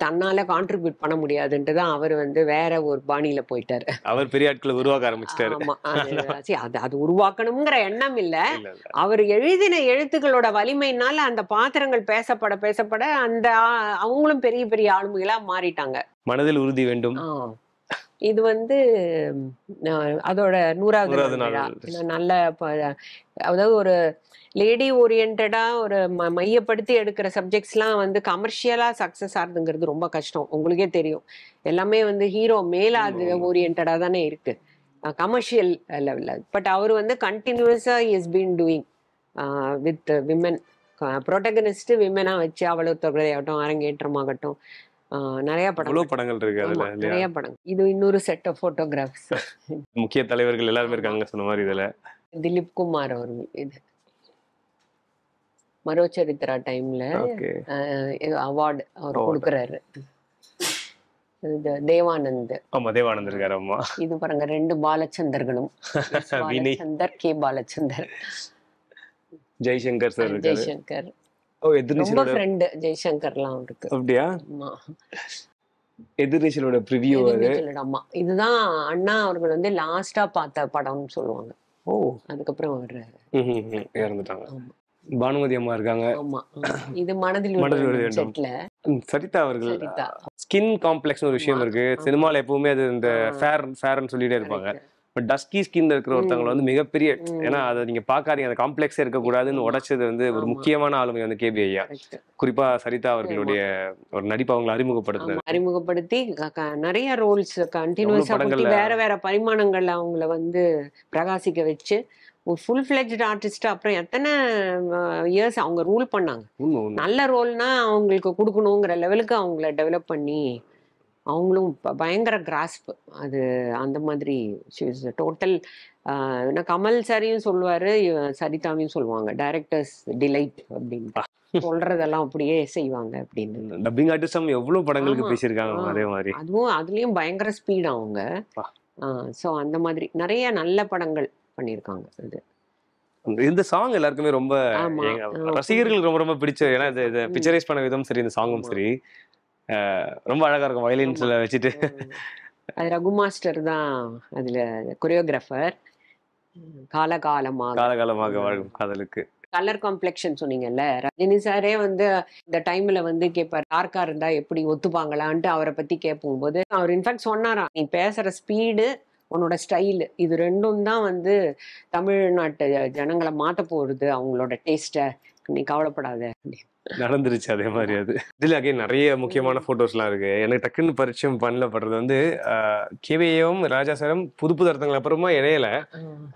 தன்னால கான்ட்ரிபியூட் பண்ண முடியாதுன்ட்டு தான் அவர் வந்து வேற ஒரு பாணியில போயிட்டாரு. அவர் பெரிய ஆட்களை உருவாக்க ஆரம்பிச்சிட்டாரு. ஆமா, அது உருவாக்கணுங்கிற எண்ணம் இல்ல, அவர் எழுதின எழுத்துக்களோட வலிமையினால அந்த பாத்திரங்கள் பேசப்பட அந்த அவங்களும் பெரிய பெரிய ஆளுமைகளா மாறிட்டாங்க. மனதில் உறுதி வேண்டும். இது வந்து அதோட 100வது விழா. நல்ல அதாவது ஒரு லேடி ஓரியன்டா ஒரு மையப்படுத்தி எடுக்கிற சப்ஜெக்ட்ஸ்லாம் வந்து கமர்ஷியலா சக்சஸ் ஆகுதுங்கிறது ரொம்ப கஷ்டம். உங்களுக்கே தெரியும், எல்லாமே வந்து ஹீரோ மேல அது ஓரியன்டா தானே இருக்கு கமர்ஷியல் லெவல்ல. பட் அவர் வந்து கண்டினியூஸா is been doing with women protagonist விமனா வச்சு, அவ்வளவு தொகையாகட்டும், அரங்கேற்றமாகட்டும், நிறைய படங்கள் இருக்கு அதுல. நிறைய படம். இது இன்னொரு செட் ஆஃப் போட்டோகிராஃப்ஸ். முக்கிய தலைவர்கள் எல்லாரும் இருக்காங்க சொன்ன மாதிரி. இதுல திலீப் குமார் அவர்கள் இது மரோச்சரித்ரா டைம்ல அவார்டு அவர் கொடுக்கறாரு. தேவானந்த். ஆமா, தேவானந்த் இருக்காரு. ஆமா, இது பாருங்க, 2 பாலச்சந்தர்களும், பாலச்சந்தர், கே பாலச்சந்தர், ஜெய்சங்கர் சார். ஜெய்சங்கர் ரொம்ப ஃப்ரெண்ட். ஜெய்சங்கர்லாம் இருக்கு. அப்படியா? எதிர்நீச்சலோட ப்ரிவியூ அது. ஆமா, இதுதான் அண்ணா அவர்கள் வந்து லாஸ்டா பார்த்த படம்னு சொல்லுவாங்க. அதுக்கப்புறம் அவர் இறந்துட்டாங்க. பானுமதி அம்மா இருக்காங்க. ஆமா, இது மனதில் செட்ல சரிதா அவர்கள். ஸ்கின் காம்ப்ளெக்ஸ் ஒரு விஷயம் இருக்கு சினிமால. எப்பவுமே அது இந்த ஃபேர்னு சொல்லிட்டே இருப்பாங்க. பட் டஸ்கி ஸ்கின்ல இருக்கிற ஒருத்தவங்களை வந்து மிகப்பெரிய, ஏன்னா அதை நீங்க பாக்காதீங்க, அந்த காம்ப்ளெக்ஸே இருக்கக்கூடாதுன்னு உடைச்சது வந்து ஒரு முக்கியமான ஆளுமை வந்து கேபி ஐயா. குறிப்பா சரிதா அவர்களுடைய ஒரு நடிப்பு அவங்களை அறிமுகப்படுத்தி நிறைய ரோல்ஸ் கண்டினியூஸா வேற வேற பரிமாணங்கள்ல அவங்கள வந்து பிரகாசிக்க வச்சு ஒரு ஃபுல் ஃபிளெஜ்ட் ஆர்டிஸ்ட். அப்புறம் எத்தனை இயர்ஸ் அவங்க ரூல் பண்ணாங்க. நல்ல ரோல்னா அவங்களுக்கு கொடுக்கணுங்கிற லெவலுக்கு அவங்கள டெவலப் பண்ணி அவங்களும் பயங்கர கிராஸ்ப். அது அந்த மாதிரி டோட்டல். கமல் சாரையும் சொல்லுவாரு, சரிதாவையும் சொல்லுவாங்க, டைரக்டர்ஸ் டிலைட் அப்படின்னு சொல்றதெல்லாம் அப்படியே செய்வாங்க அப்படின்னு. டப்பிங் ஆர்டிஸ்ட் எவ்வளவு படங்களுக்கு பேசியிருக்காங்க. அதே மாதிரி அதுலயும் பயங்கர ஸ்பீட் அவங்க. சோ அந்த மாதிரி நிறைய நல்ல படங்கள் பண்ணியிருக்காங்க. இது இந்த சாங் எல்லாருக்குமே ரொம்ப ரசிகர்களுக்கு ரொம்ப ரொம்ப பிடிச்ச. ஏன்னா இதை பிக்சரைஸ் பண்ண விதம் சரி, இந்த சாங்கும் சரி ரொம்ப அழகா இருக்கும். வயலின்ஸ்ல வச்சுட்டு அது ரகு மாஸ்டர் தான் அதுல கொரியோகிராஃபர். காலகாலமாக வாழும் காதலுக்கு. கலர் காம்ப்ளெக்ஷன் சொன்னீங்கல்ல, ரஜினி சாரே வந்து இந்த டைம்ல வந்து கேட்பார், டார்க்கா இருந்தா எப்படி ஒத்துப்பாங்களான்ட்டு அவரை பத்தி கேட்போம்போது அவர் இன்ஃபேக்ட் சொன்னாராம், நீ பேசுற ஸ்பீடு உன்னோட ஸ்டைலு இது ரெண்டும் தான் வந்து தமிழ்நாட்டு ஜனங்களை மாத்த போறது, அவங்களோட டேஸ்ட்டை, நீ கவலைப்படாத. நடந்துருச்சு அதே மாதிரி. அது இதுல அகைன் நிறைய முக்கியமான போட்டோஸ்லாம் இருக்கு. எனக்கு டக்குன்னு பரிச்சயம் பண்ணப்படுறது வந்து கேவியும் ராஜா சாரும் புது அர்த்தங்கள் அப்புறமா இணையல,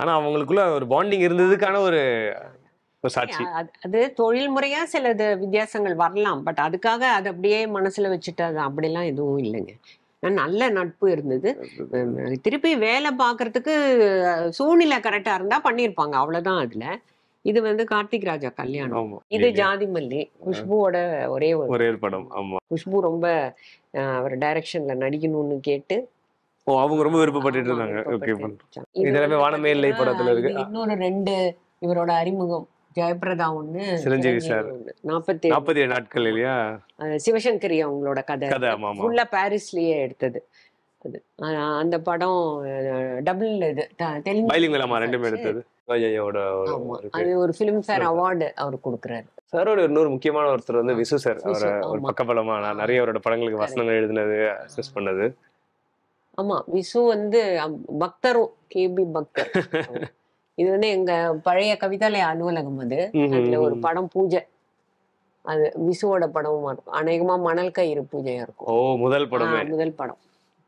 ஆனா அவங்களுக்குள்ள ஒரு பாண்டிங் இருந்ததுக்கான ஒரு சாட்சி. அது தொழில்முறையா சிலது வித்தியாசங்கள் வரலாம், பட் அதுக்காக அது அப்படியே மனசுல வச்சுட்டு அது அப்படிலாம் எதுவும் இல்லைங்க. நல்ல நட்பு இருந்தது. திருப்பி வேலை பார்க்கறதுக்கு சூழ்நிலை கரெக்டா இருந்தா பண்ணிருப்பாங்க, அவ்வளவுதான். அதுல இது வந்து கார்த்திக் ராஜா கல்யாணம், இது ஜாதி மல்லி குஷ்புவோட ஒரே ஒரு படம். ஆமா, குஷ்பு ரொம்ப அவர் டைரக்ஷன்ல நடிக்கணும்னு கேட்டு அவங்க ரொம்ப விருப்பப்பட்டு இருந்தாங்க. இதெல்லாமே வானமேலை படத்துல இருக்கு. இன்னொரு 2 இவரோட அறிமுகம், ஜெயபிரதா ஒண்ணு, சிரஞ்சீவி சார் 47 நாட்கள் இல்லையா, சிவசங்கரி அவங்களோட கதை ஃபுல்லா பாரிஸ்லயே எடுத்தது. அது அந்த படம் டபுள் இது தெலுங்கு ரெண்டுமே எடுத்தது. அது ஒரு ஃபிலிம் ஃபேர் அவார்டு அவர் கொடுக்குறாரு. சாரோட இன்னொரு முக்கியமான ஒருத்தர் வந்து விசு சார். அவரை ஒரு பக்கபலமா நிறைய அவரோட படங்களுக்கு வசனங்கள் எழுதினது, அசிஸ்ட் பண்ணது. ஆமா, விசு வந்து பக்தரும், கேபி பக்தர். இது வந்து எங்க பழைய கவிதாலய அலுவலகம், அது அதுல ஒரு படம் பூஜை, அது விசுவோட படமும் இருக்கும். அநேகமா மணல் கயிறு பூஜையா இருக்கும். முதல் படம்.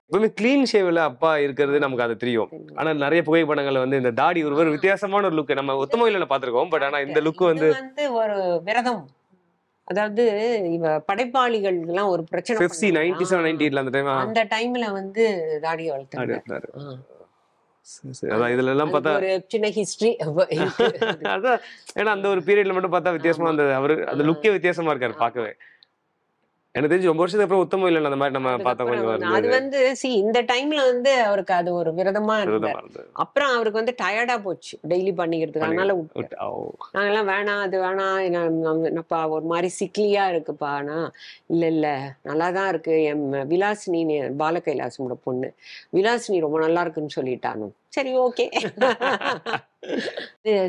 எப்பவுமே கிளீன் ஷேவ்ல அப்பா இருக்கிறது நமக்கு அது தெரியும். ஆனா நிறைய புகைப்படங்கள்ல வந்து இந்த தாடி ஒரு வித்தியாசமான ஒரு லுக் நம்ம ஒத்தமொழியில பாத்துருக்கோம். பட் ஆனா இந்த லுக் வந்து ஒரு விரதம். அதாவது இவ படைப்பாளிகள் எல்லாம் ஒரு பிரச்சனை 97 98 அந்த டைம்ல வந்து தாடியை வளர்த்தாரு. அதான் இதுல எல்லாம் பார்த்தா ஒரு சின்ன ஹிஸ்டரி. அதான் ஏன்னா அந்த ஒரு பீரியட்ல மட்டும் பார்த்தா வித்தியாசமா அந்த அவரு அந்த லுக்கே வித்தியாசமா இருக்காரு பார்க்கவே. எனக்கு தெரிஞ்சு ரொம்ப வருஷத்துக்கு அப்புறம் உத்தமம் இல்ல அந்த மாதிரி நம்ம பார்த்தோம். கொஞ்சம் அது வந்து இந்த டைம்ல வந்து அவருக்கு அது ஒரு விரதமா இருந்தது. அப்புறம் அவருக்கு வந்து டயர்டா போச்சு டெய்லி பண்ணிக்கிறதுக்கு, அதனால நாங்கெல்லாம் வேணாம் அது வேணாம் ஒரு மாதிரி சிக்லியா இருக்குப்பா. ஆனா இல்ல நல்லாதான் இருக்கு, என் விலாசினி பாலகைலாசமோட பொண்ணு விலாசினி ரொம்ப நல்லா இருக்குன்னு சொல்லிட்டானு. சரி, ஓகே.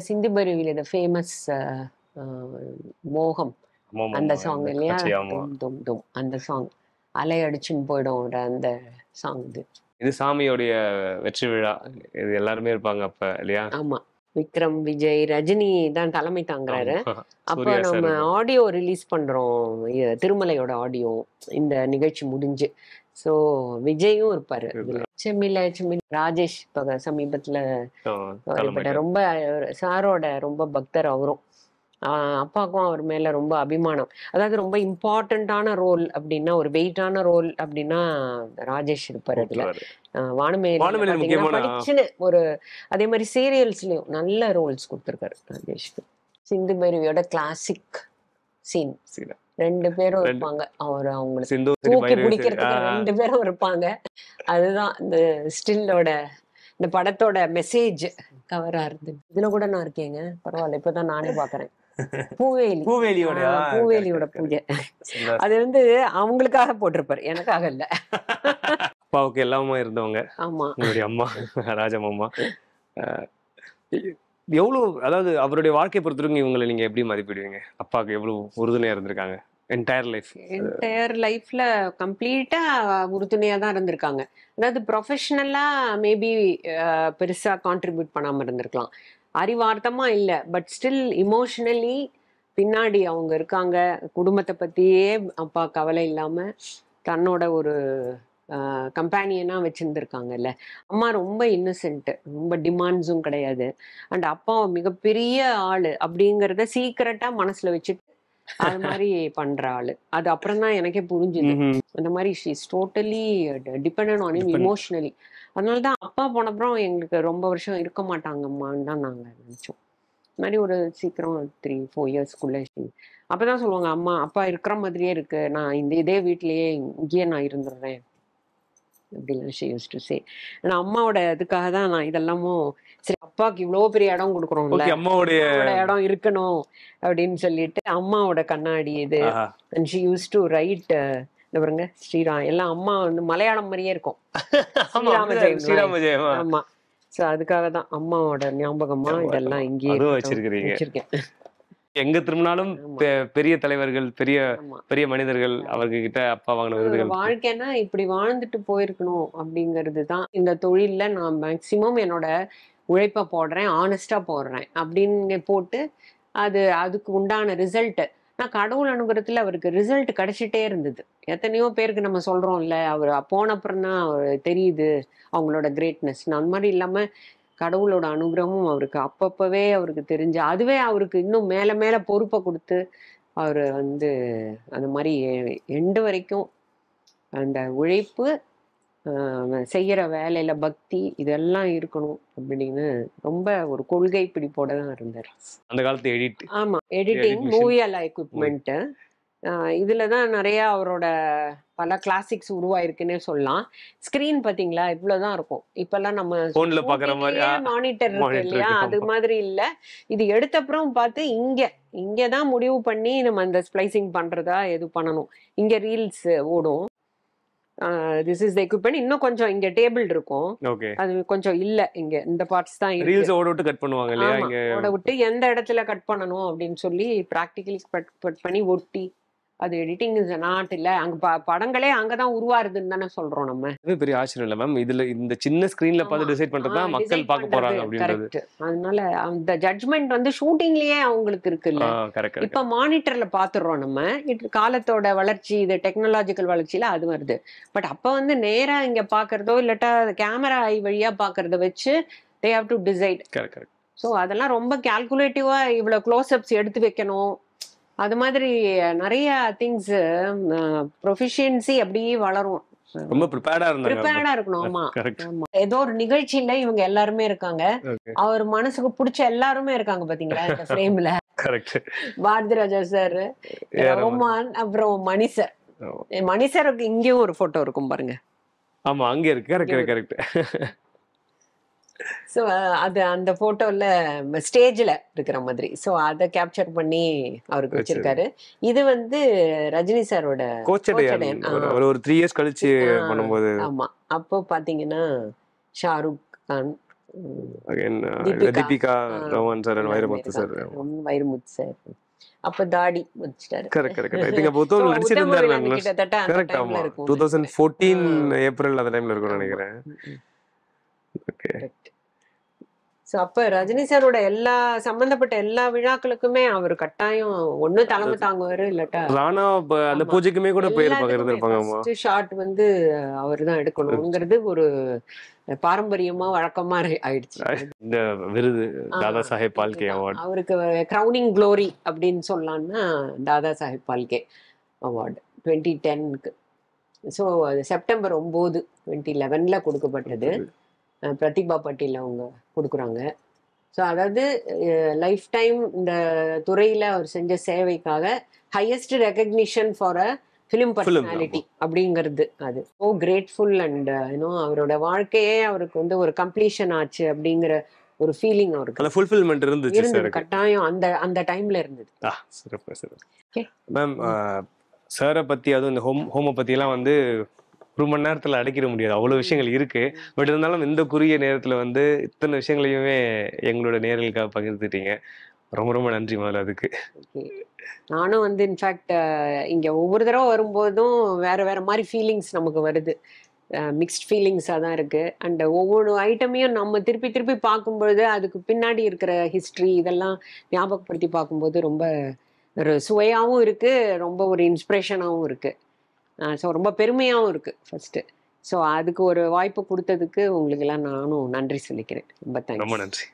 சிந்து பைரவியில இந்த ஃபேமஸ் மோகம் அந்த சாங் இல்லையா, அந்த சாங் அலை அடிச்சுன்னு போயிடும் அந்த சாங். இது சாமியோடைய வெற்றி விழா, இது எல்லாருமே இருப்பாங்க அப்ப இல்லையா. ஆமா, விக்ரம், விஜய், ரஜினி தான் தலைமை தாங்குறாரு. அப்ப நம்ம ஆடியோ ரிலீஸ் பண்றோம், திருமலையோட ஆடியோ, இந்த நிகழ்ச்சி முடிஞ்சு. சோ விஜயும் இருப்பாரு. செம்மில ராஜேஷ் இப்ப சமீபத்துல ரொம்ப சாரோட ரொம்ப பக்தர் அவரும். அப்பாவுக்கும் அவர் மேல ரொம்ப அபிமானம். அதாவது ரொம்ப இம்பார்ட்டன்டான ரோல் அப்படின்னா, ஒரு வெயிட்டான ரோல் அப்படின்னா ராஜேஷ் இருப்பாரு அதுல. வானமேல ஒரு அதே மாதிரி சீரியல்ஸ்லயும் நல்ல ரோல்ஸ் கொடுத்திருக்காரு ராஜேஷ்க்கு. சிந்து பைரவியோட கிளாசிக் சீன் 2 பேரும் இருப்பாங்க, அவங்களுக்கு தூக்கி பிடிக்கிறதுக்கு 2 பேரும் இருப்பாங்க. அதுதான் இந்த ஸ்டில்லோட இந்த படத்தோட மெசேஜ் கவரா இருந்து. இதுல கூட நான் இருக்கேங்க, பரவாயில்ல, இப்பதான் நானே பாக்குறேன். பூவேலியோட பூஜை, அது வந்து அவங்களுக்காக போட்டிருப்பாரு, எனக்காக இல்ல. அப்பாவுக்கு எல்லாமே இருந்தவங்க. ஆமா, உங்களுடைய அம்மா ராஜமாமா எவ்வளவு, அதாவது அவருடைய வாழ்க்கை பொறுத்தவரைக்கும் இவங்களை நீங்க எப்படி மதிப்பிடுவீங்க? அப்பாவுக்கு எவ்வளவு உறுதுணையா இருந்திருக்காங்க என்டையர் லைஃப்ல? கம்ப்ளீட்டா உறுதுணையா தான் இருந்திருக்காங்க. அதாவது ப்ரொஃபஷனலா மேபி பெருசா கான்ட்ரிபியூட் பண்ணாம இருந்திருக்கலாம், அறிவார்த்தமா இல்ல, பட் ஸ்டில் இமோஷனலி பின்னாடி அவங்க இருக்காங்க. குடும்பத்தை பத்தியே அப்பா கவலை இல்லாம தன்னோட ஒரு கம்பேனியனா வச்சிருந்துருக்காங்கல்ல. அம்மா ரொம்ப இன்னசென்ட், ரொம்ப டிமாண்ட்ஸும் கிடையாது. அண்ட் அப்பா மிகப்பெரிய ஆளு அப்படிங்கறத சீக்கிரட்டா மனசுல வச்சுட்டு அது மாதிரி பண்ற ஆளு. அது அப்புறம் தான் எனக்கே புரிஞ்சுது. அந்த மாதிரி she is totally dependent on him emotionally. அதனாலதான் அப்பா போனப்புறம் எங்களுக்கு ரொம்ப வருஷம் இருக்க மாட்டாங்கம்மான்னு தான் நாங்க நினைச்சோம். இந்த மாதிரி ஒரு சீக்கிரம் 3-4 இயர்ஸ்க்குள்ள அப்பதான் சொல்லுவாங்க, அம்மா அப்பா இருக்கிற மாதிரியே இருக்கு, நான் இதே வீட்லயே இங்கேயே நான் இருந்துடுறேன் அப்படிலாம் ஷி யூஸ்ட் டு சே. ஆனா அம்மாவோட இதுக்காக தான் நான் இதெல்லாமும் சரி அப்பாவுக்கு இவ்வளவு பெரிய இடம் கொடுக்குறோம்ல, அம்மாவோட இடம் இருக்கணும் அப்படின்னு சொல்லிட்டு அம்மாவோட கண்ணாடி இது. And she use to right இந்த பாருங்க ஸ்ரீராம் எல்லாம் அம்மா வந்து மலையாளம் மாதிரியே இருக்கும். ஸ்ரீராம ஜெயம். ஆமா. சோ அதுக்காக தான் அம்மாவோட ஞாபகமா இதெல்லாம் இங்கேயே வச்சிருக்கேன். எங்க திரும்பினாலும் பெரிய தலைவர்கள், பெரிய பெரிய மனிதர்கள் அவர்கள் கிட்ட அப்பா வாங்கின விருதுகள். வாழ்க்கைன்னா இப்படி வாழ்ந்துட்டு போயிருக்கணும் அப்படிங்கிறது தான். இந்த தொழில்ல நான் மேக்சிமம் என்னோட உழைப்ப போடுறேன், ஆனஸ்டா போடுறேன் அப்படின்னு போட்டு அதுக்கு உண்டான ரிசல்ட் நான் கடவுள் அனுகிரகத்துல அவருக்கு ரிசல்ட் கிடைச்சிட்டே இருந்தது. எத்தனையோ பேருக்கு நம்ம சொல்றோம்ல, அவர் போன அப்புறம் தான் தெரியுது அவங்களோட கிரேட்னஸ். அந்த மாதிரி இல்லாம கடவுளோட அனுகிரகமும் அவருக்கு அப்பப்பவே அவருக்கு தெரிஞ்சு அதுவே அவருக்கு இன்னும் மேல மேல பொறுப்பை கொடுத்து அவர் வந்து அந்த மாதிரி எண்டு வரைக்கும் அந்த உழைப்பு, செய்யற வேலையில பக்தி இதெல்லாம் இருக்கணும் அப்படின்னு ரொம்ப ஒரு கொள்கை பிடிப்போட தான் இருந்தார். அந்த காலத்து எடிட். ஆமா, எடிட்டிங், மூவி எல்லாம் எக்யூப்மெண்ட் இதுலதான் நிறைய அவரோட பல கிளாசிக்ஸ் உருவாயிருக்குன்னே சொல்லலாம். ஸ்கிரீன் பாத்தீங்களா இவ்வளவுதான் இருக்கும். இப்பெல்லாம் நம்ம போன்ல பாக்குற மாதிரி மானிட்டர் இருக்கு இல்லையா, அது மாதிரி இல்ல. இது எடுத்த அப்புறம் பார்த்து இங்கதான் முடிவு பண்ணி நம்ம அந்த ஸ்ப்ளைசிங் பண்றதா எது பண்ணணும். இங்க ரீல்ஸ் ஓடும். This is the equipment. இன்னும் கொஞ்சம் இங்க டேபிள் இருக்கும். அது கொஞ்சம் இல்ல, இங்க இந்த பார்ட்ஸ் தான் இருக்கு. ரீல்ஸ் ஓட விட்டு கட் பண்ணுவாங்க இல்லையா, இங்க ஓட விட்டு எந்த இடத்துல கட் பண்ணணும் அப்படின்னு சொல்லி பிராக்டிகலி கட் பண்ணி ஒட்டி அது எடிட்டிங் இஸ் நாட் இல்ல. அங்க படங்களே அங்கதான் உருவாருதுன்னு தானே சொல்றோம் நம்ம. இது பெரிய ஆச்சரியம் இல்ல மேம், இதுல இந்த சின்ன ஸ்கிரீன்ல பார்த்து டிசைட் பண்றதா மக்கள் பார்க்க போறாங்க அப்படின்றது. அதனால அந்த ஜட்ஜ்மெண்ட் வந்து ஷூட்டிங்லயே அவங்களுக்கு இருக்குல்ல. இப்ப மானிட்டர்ல பாத்துறோம் நம்ம. காலத்தோட வளர்ச்சி, இது டெக்னாலஜிக்கல் வளர்ச்சியில அது வருது. பட் அப்ப வந்து நேரா இங்க பாக்குறதோ இல்லாட்டா கேமரா ஐ வழியா பாக்குறத வச்சு they have to decide. So அதெல்லாம் ரொம்ப கால்குலேட்டிவா இவ்வளவு க்ளோஸ்அப்ஸ் எடுத்து வைக்கணும். அது மாதிரி நிறைய திங்ஸ் ப்ரொஃபிஷியன்சி அப்படியே வளரும். ரொம்ப ப்ரிப்பேர்டா இருக்கணும். ஆமா, ஏதோ ஒரு நிகழ்ச்சியில இவங்க எல்லாருமே இருக்காங்க, அவர் மனசுக்கு பிடிச்ச எல்லாருமே இருக்காங்க பாத்தீங்களா இந்த ஃப்ரேம்ல. பாரதி ராஜா சார், ரோமான், அப்புறம் மணிசருக்கு இங்கேயும் ஒரு போட்டோ இருக்கும் பாருங்க. ஆமா, அங்க இருக்கு. கரெக்ட். ஸோ அது அந்த போட்டோல ஸ்டேஜ்ல இருக்கிற மாதிரி. ஸோ அதை கேப்சர் பண்ணி அவருக்கு வச்சிருக்காரு. இது வந்து ரஜினி சாரோட ஒரு 3 இயர்ஸ் கழிச்சு பண்ணும்போது. ஆமா, அப்போ பாத்தீங்கன்னா Shahrukh Khan, Deepika, Roman sir, Vairamuthu sir அப்ப தாடி வச்சிட்டாரு. கரெக்ட். புத்தகம் நடிச்சிட்டு இருந்தாரு கிட்டத்தட்ட. கரெக்ட். ஆமா, 2014 ஏப்ரல் அந்த டைம்ல இருக்கும்னு நினைக்கிறேன். சோ அப்ப ரஜினி சாரோட எல்லா சம்பந்தப்பட்ட எல்லா விழாக்களுக்குமே அவர் கட்டாயம் ஒண்ணு தலைமை தாங்குவாரு, இல்லாட்டா ராணா அந்த பூஜைக்குமே கூட போயிருப்பாங்க. ஷாட் வந்து அவர் தான் எடுக்கணும்ங்கிறது ஒரு பாரம்பரியமா வழக்கமா ஆயிடுச்சு. இந்த விருது தாதா சாஹேப் பால்கே அவார்டு, அவருக்கு கிரவுனிங் க்ளோரி அப்படின்னு சொல்லலாம்னா தாதா சாஹேப் பால்கே அவார்டு 2010க்கு. ஸோ அது செப்டம்பர் 9, 2011 கொடுக்கப்பட்டது. பிரதிபா பட்டேல் அவங்க கொடுக்குறாங்க. ஸோ அதாவது லைஃப் டைம் இந்த துறையில அவர் செஞ்ச சேவைக்காக highest recognition for a film personality அப்படிங்கிறது. அது ஓ கிரேட்ஃபுல். அண்ட் அவரோட வாழ்க்கையே அவருக்கு வந்து ஒரு கம்ப்ளீஷன் ஆச்சு அப்படிங்கிற ஒரு ஃபீலிங் அவருக்கு ஃபுல்ஃபில்மென்ட் இருந்துச்சு. கட்டாயம் அந்த டைம்ல இருந்தது. சிறப்பு. மேம், சாரை பத்தி அதுவும் இந்த ஹோம பத்தி எல்லாம் வந்து 1 மணி நேரத்துல அடக்கிட முடியாது, அவ்வளவு விஷயங்கள் இருக்கு. பட் இருந்தாலும் இந்த குறுகிய நேரத்துல வந்து இத்தனை விஷயங்களையுமே எங்களோட நேயர்களுக்காக பகிர்ந்துட்டீங்க. ரொம்ப ரொம்ப நன்றி முதல்ல அதுக்கு. நானும் வந்து இன்ஃபேக்ட் இங்க ஒவ்வொரு தடவை வரும்போதும் வேற மாதிரி ஃபீலிங்ஸ் நமக்கு வருது. மிக்ஸ்ட் ஃபீலிங்ஸாக தான் இருக்கு. அண்ட் ஒவ்வொரு ஐட்டமையும் நம்ம திருப்பி பார்க்கும்பொழுது அதுக்கு பின்னாடி இருக்கிற ஹிஸ்ட்ரி இதெல்லாம் ஞாபகப்படுத்தி பார்க்கும்போது ரொம்ப ஒரு சுவையாகவும் இருக்கு, ரொம்ப ஒரு இன்ஸ்பிரேஷனாகவும் இருக்கு. ஸோ ரொம்ப பெருமையாகவும் இருக்கு ஃபர்ஸ்ட். ஸோ அதுக்கு ஒரு வாய்ப்பு கொடுத்ததுக்கு உங்களுக்கு எல்லாம் நானும் நன்றி சொல்லிக்கிறேன். ரொம்ப தேங்க்ஸ். ரொம்ப நன்றி.